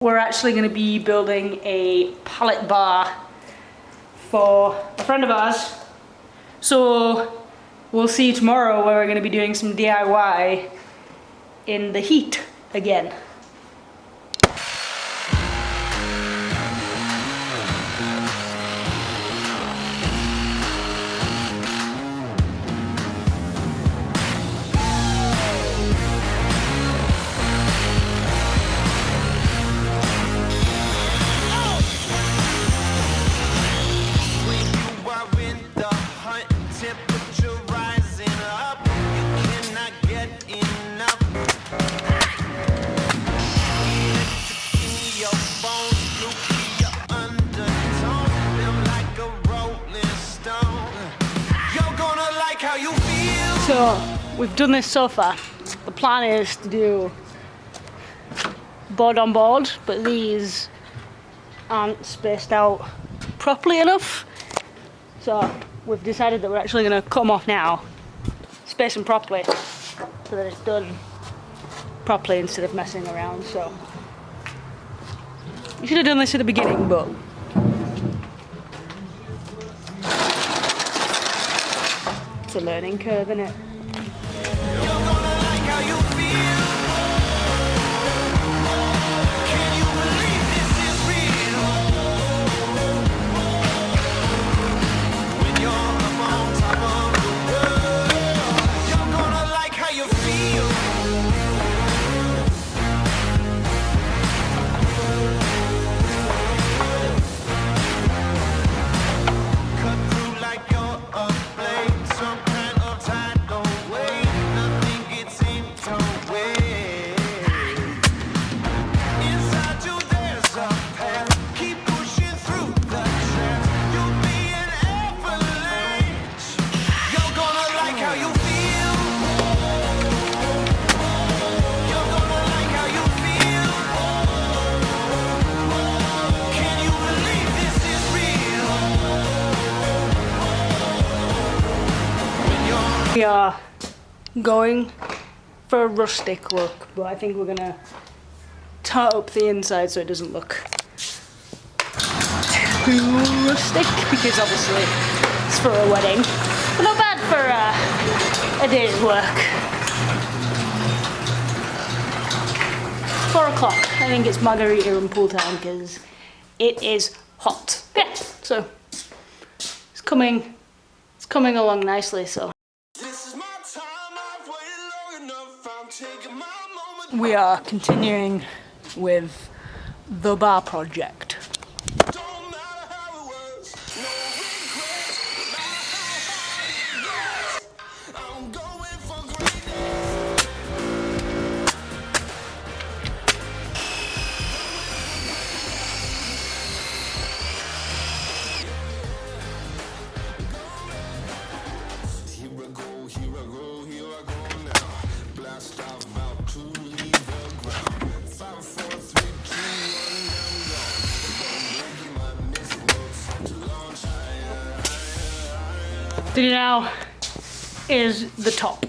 We're actually going to be building a pallet bar for a friend of ours. So we'll see tomorrow where we're going to be doing some DIY in the heat again. So we've done this so far. The plan is to do board on board, but these aren't spaced out properly enough. So we've decided that we're actually going to cut them off now, space them properly, so that it's done properly instead of messing around. So we should have done this at the beginning, but it's a learning curve, isn't it? We are going for a rustic look, but I think we're gonna tart up the inside so it doesn't look too rustic, because obviously it's for a wedding, but not bad for a day's work. 4 o'clock. I think it's margarita and pool time because it is hot. Yeah, so it's coming along nicely. So we are continuing with the bar project. So now is the top.